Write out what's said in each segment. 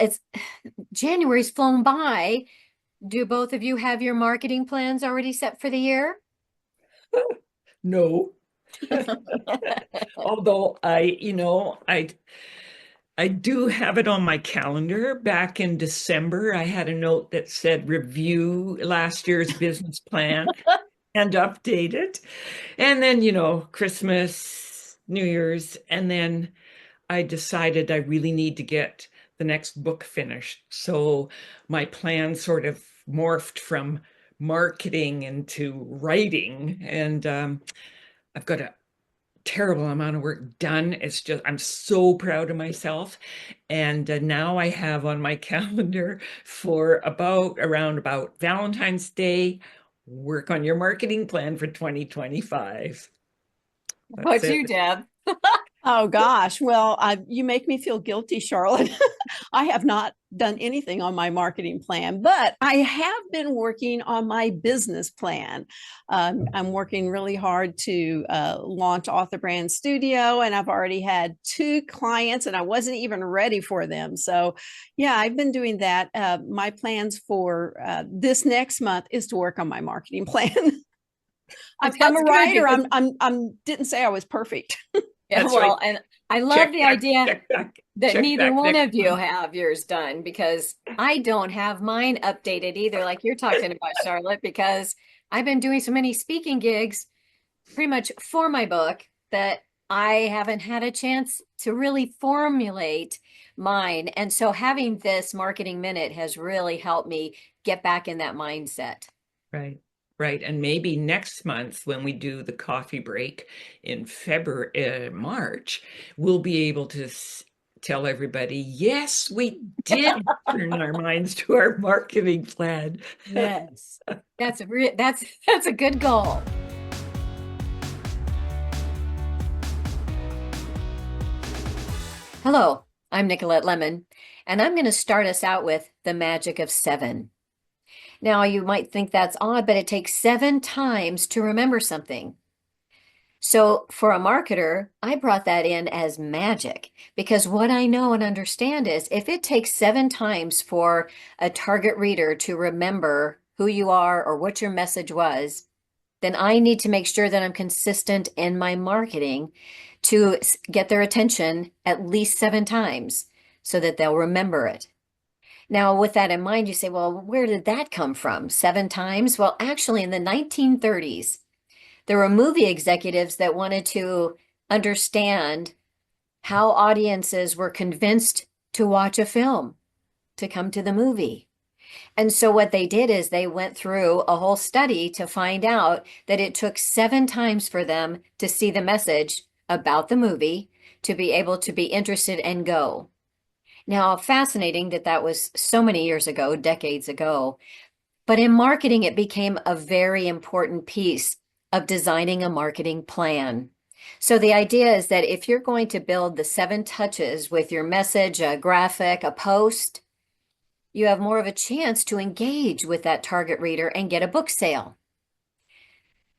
it's January's flown by. Do both of you have your marketing plans already set for the year? No. Although I do have it on my calendar. Back in December, I had a note that said review last year's business plan and update it. And then, Christmas, New Year's, and then I decided I really need to get the next book finished. So my plan sort of morphed from marketing into writing. And I've got a terrible amount of work done. It's just, I'm so proud of myself. And now I have on my calendar for around about Valentine's Day, work on your marketing plan for 2025. That's What's it. you, Deb? Oh gosh. Well, you make me feel guilty, Charlotte. I have not done anything on my marketing plan, but I have been working on my business plan. I'm working really hard to launch Author Brand Studio, and I've already had 2 clients, and I wasn't even ready for them. So, yeah, I've been doing that. My plans for this next month is to work on my marketing plan. I'm a That's good writer. because I'm didn't say I was perfect. yeah, That's right. well, and I love Check the back, idea check back, that check neither back one next of you month. have yours done because I don't have mine updated either, like you're talking about, Charlotte, because I've been doing so many speaking gigs pretty much for my book that I haven't had a chance to really formulate mine. And so having this marketing minute has really helped me get back in that mindset. Right, right. And maybe next month when we do the coffee break in February, March, we'll be able to tell everybody, yes, we did turn our minds to our marketing plan. Yes. That's a good goal. Hello, I'm Nicolette Lemon, and I'm going to start us out with the magic of 7. Now, you might think that's odd, but it takes 7 times to remember something. So, for a marketer, I brought that in as magic because what I know and understand is if it takes 7 times for a target reader to remember who you are or what your message was, then I need to make sure that I'm consistent in my marketing to get their attention at least 7 times so that they'll remember it. Now, with that in mind, you say, well, where did that come from? 7 times? Well, actually, in the 1930s, there were movie executives that wanted to understand how audiences were convinced to watch a film, to come to the movie. And so what they did is they went through a whole study to find out that it took 7 times for them to see the message about the movie to be able to be interested and go. Now, fascinating that that was so many years ago, decades ago. But in marketing, it became a very important piece of designing a marketing plan. So the idea is that if you're going to build the 7 touches with your message, a graphic, a post, you have more of a chance to engage with that target reader and get a book sale.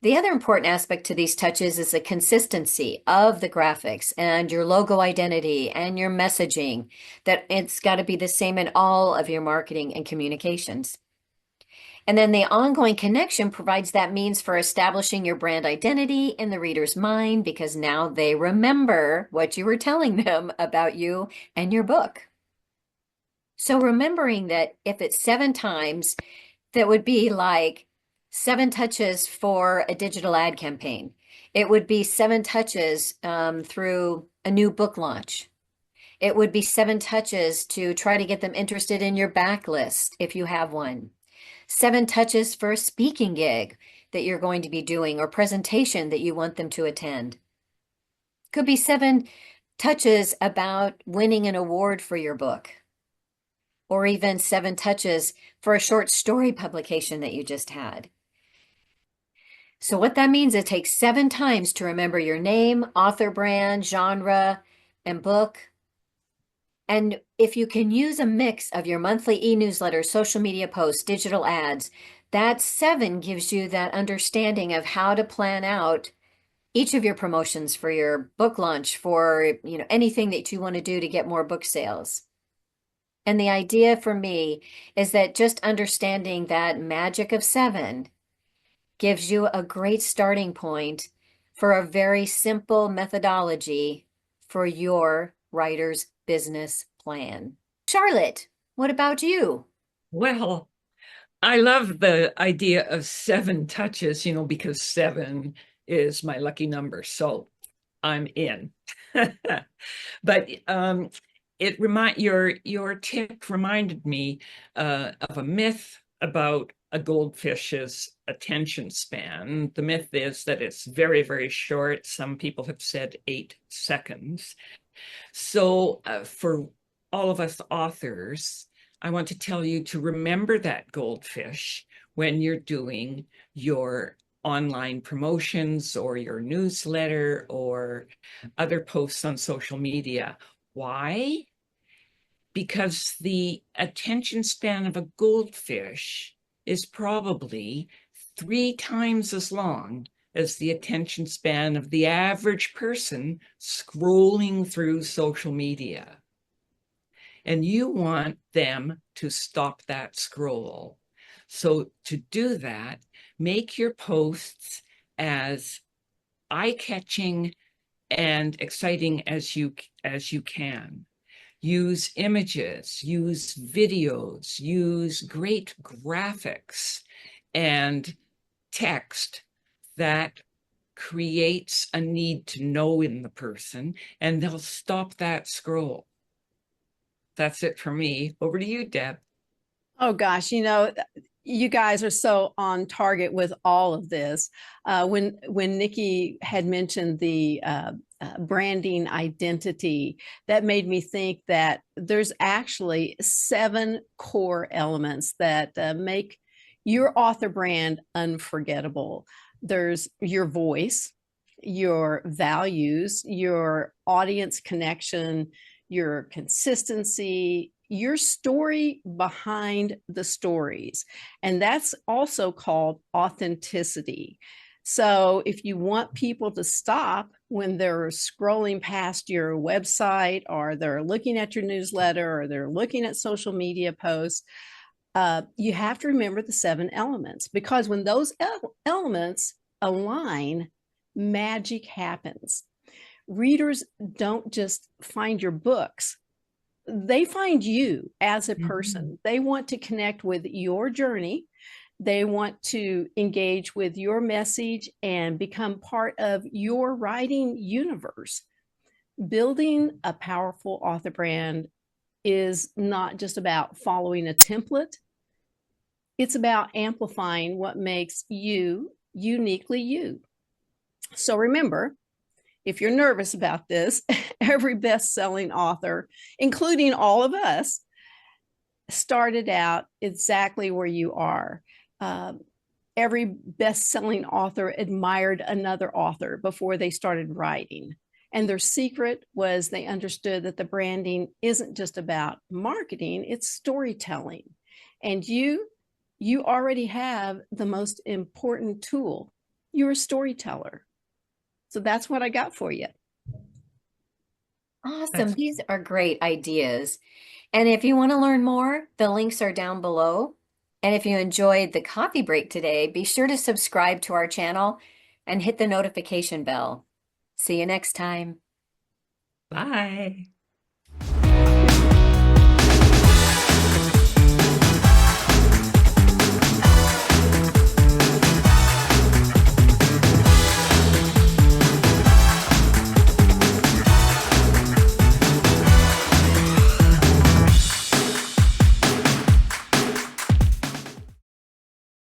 The other important aspect to these touches is the consistency of the graphics and your logo identity and your messaging, that it's got to be the same in all of your marketing and communications. And then the ongoing connection provides that means for establishing your brand identity in the reader's mind because now they remember what you were telling them about you and your book. So remembering that if it's 7 times, that would be like 7 touches for a digital ad campaign. It would be 7 touches through a new book launch. It would be 7 touches to try to get them interested in your backlist if you have one. 7 touches for a speaking gig that you're going to be doing or presentation that you want them to attend. Could be 7 touches about winning an award for your book, or even 7 touches for a short story publication that you just had. So what that means, it takes 7 times to remember your name, author brand, genre, and book. And if you can use a mix of your monthly e-newsletter, social media posts, digital ads, that 7 gives you that understanding of how to plan out each of your promotions for your book launch, for anything that you want to do to get more book sales. And the idea for me is that just understanding that magic of seven gives you a great starting point for a very simple methodology for your writer's business plan. Charlotte, what about you? Well, I love the idea of seven touches, because seven is my lucky number. So I'm in. But your tip reminded me of a myth about a goldfish's attention span. The myth is that it's very, very short. Some people have said 8 seconds. So for all of us authors, I want to tell you to remember that goldfish when you're doing your online promotions or your newsletter or other posts on social media. Why? Because the attention span of a goldfish is probably 3 times as long as the attention span of the average person scrolling through social media. And you want them to stop that scroll. So to do that, make your posts as eye-catching and exciting as you can. Use images, use videos, use great graphics and text that creates a need to know in the person, and they'll stop that scroll. That's it for me. Over to you, Deb. Oh gosh, you guys are so on target with all of this. When Nikki had mentioned the branding identity, that made me think that there's actually 7 core elements that make your author brand unforgettable. There's your voice, your values, your audience connection, your consistency, your story behind the stories. And that's also called authenticity. So if you want people to stop when they're scrolling past your website or they're looking at your newsletter or they're looking at social media posts, you have to remember the 7 elements, because when those elements align, magic happens. Readers don't just find your books, they find you as a person. Mm-hmm. They want to connect with your journey. They want to engage with your message and become part of your writing universe. Building a powerful author brand is not just about following a template, it's about amplifying what makes you uniquely you. So remember, if you're nervous about this, every best-selling author, including all of us, started out exactly where you are. Every best-selling author admired another author before they started writing. And their secret was they understood that the branding isn't just about marketing, it's storytelling. And you already have the most important tool. You're a storyteller. So that's what I got for you. Awesome. That's These are great ideas. And if you want to learn more, the links are down below. And if you enjoyed the coffee break today, be sure to subscribe to our channel and hit the notification bell. See you next time. Bye.